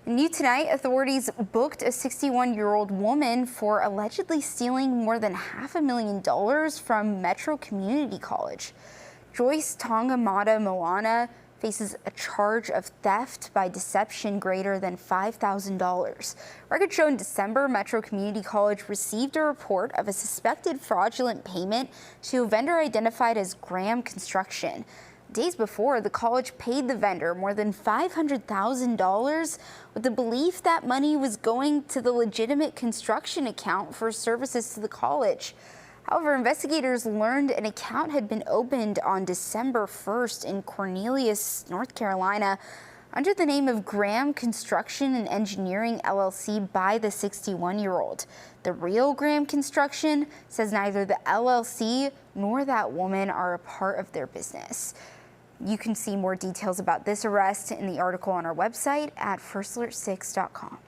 New tonight, authorities booked a 61-year-old woman for allegedly stealing more than $500,000 from Metro Community College. Joyce Tongamata Moana faces a charge of theft by deception greater than $5,000. Records show in December, Metro Community College received a report of a suspected fraudulent payment to a vendor identified as Graham Construction. Days before, the college paid the vendor more than $500,000 with the belief that money was going to the legitimate construction account for services to the college. However, investigators learned an account had been opened on December 1st in Cornelius, North Carolina, under the name of Graham Construction and Engineering LLC by the 61-year-old. The real Graham Construction says neither the LLC nor that woman are a part of their business. You can see more details about this arrest in the article on our website at firstalerts6.com.